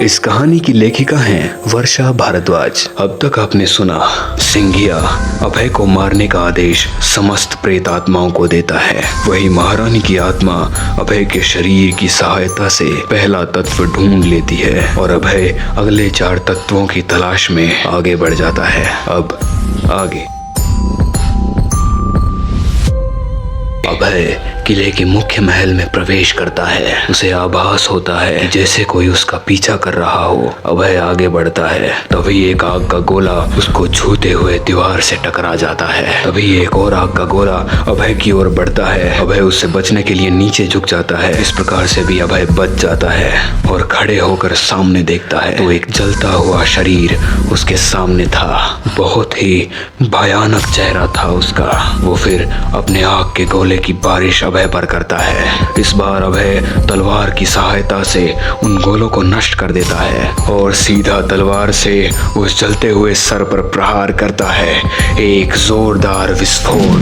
इस कहानी की लेखिका हैं वर्षा भारद्वाज। अब तक आपने सुना, सिंघिया अभय को मारने का आदेश समस्त प्रेत आत्माओं को देता है। वही महारानी की आत्मा अभय के शरीर की सहायता से पहला तत्व ढूंढ लेती है और अभय अगले 4 तत्वों की तलाश में आगे बढ़ जाता है। अब आगे अभय किले के मुख्य महल में प्रवेश करता है। उसे आभास होता है जैसे कोई उसका पीछा कर रहा हो। अभय आगे बढ़ता है, तभी एक आग का गोला उसको छूते हुए दीवार से टकरा जाता है। तभी एक और आग का गोला अभय की ओर बढ़ता है। अभय उससे बचने के लिए नीचे झुक जाता है। इस प्रकार से भी अभय बच जाता है और खड़े होकर सामने देखता है तो एक जलता हुआ शरीर उसके सामने था। बहुत ही भयानक चेहरा था उसका। वो फिर अपने आग के गोले की बारिश अभय पर करता है। इस बार अभय तलवार की सहायता से उन गोलों को नष्ट कर देता है और सीधा तलवार से उस जलते हुए सर पर प्रहार करता है। एक जोरदार विस्फोट।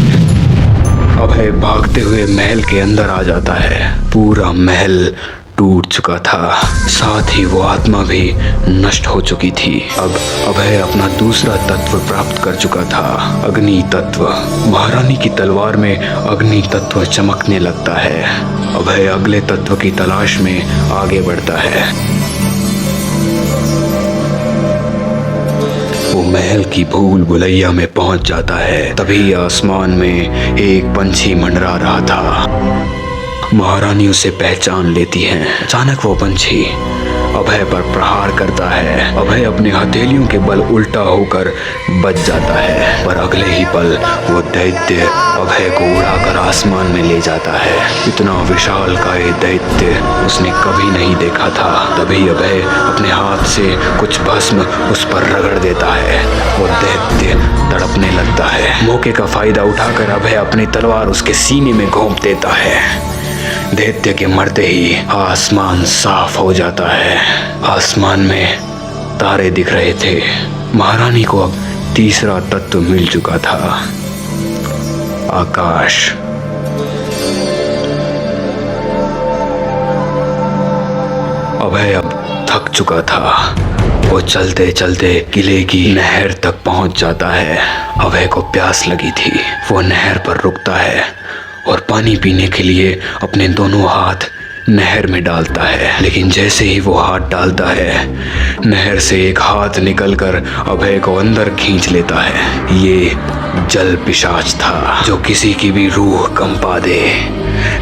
अभय भागते हुए महल के अंदर आ जाता है। पूरा महल टूट चुका था, साथ ही वो आत्मा भी नष्ट हो चुकी थी। अब अभय अपना दूसरा तत्व प्राप्त कर चुका था, अग्नि तत्व। महारानी की तलवार में अग्नि तत्व चमकने लगता है। अभय अगले तत्व की तलाश में आगे बढ़ता है। वो महल की भूल भुलैया में पहुंच जाता है। तभी आसमान में एक पंछी मंडरा रहा था। महारानी उसे पहचान लेती है। अचानक वो पंछी अभय पर प्रहार करता है। अभय अपने हथेलियों के बल उल्टा होकर बच जाता है, पर अगले ही पल वो दैत्य अभय को उड़ाकर आसमान में ले जाता है। इतना विशाल काय दैत्य उसने कभी नहीं देखा था। तभी अभय अपने हाथ से कुछ भस्म उस पर रगड़ देता है। वो दैत्य तड़पने लगता है। मौके का फायदा उठाकर अभय अपनी तलवार उसके सीने में घोंप देता है। दैत्य के मरते ही आसमान साफ हो जाता है। आसमान में तारे दिख रहे थे। महारानी को अब तीसरा तत्व मिल चुका था, आकाश। अभय अब थक चुका था। वो चलते चलते किले की नहर तक पहुंच जाता है। अभय को प्यास लगी थी। वो नहर पर रुकता है और पानी पीने के लिए अपने दोनों हाथ नहर में डालता है। लेकिन जैसे ही वो हाथ डालता है, नहर से एक हाथ निकलकर अभय को अंदर खींच लेता है। ये जल पिशाच था जो किसी की भी रूह कंपा दे।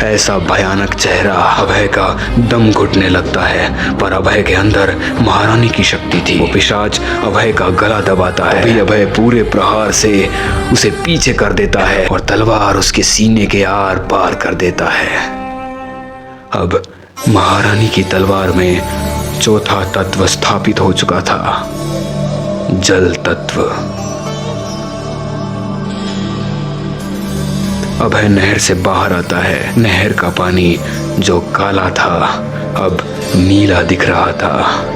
ऐसा भयानक चेहरा। अभय का दम घुटने लगता है, पर अभय के अंदर महारानी की शक्ति थी। वो पिशाच अभय का गला दबाता है। तभी अभय पूरे प्रहार से उसे पीछे कर देता है और तलवार उसके सीने के आर पार कर देता है। अब महारानी की तलवार में चौथा तत्व स्थापित हो चुका था, जल तत्व। अभय नहर से बाहर आता है। नहर का पानी जो काला था अब नीला दिख रहा था।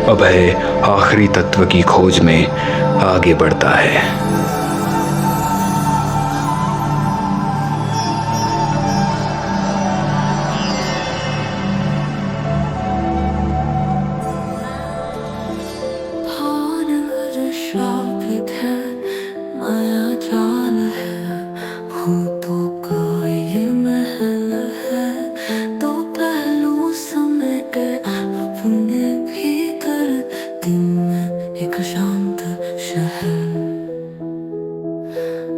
अभय आखिरी तत्व की खोज में आगे बढ़ता है।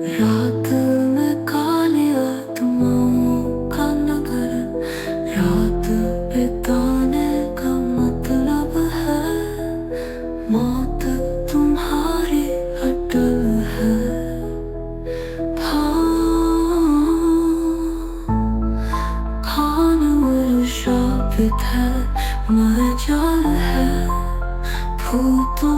रात में काली आत्माओं का नगर, रात बिताने का मतलब है मौत तुम्हारी अटल है। खान शापित है, मर जाल है, भूतों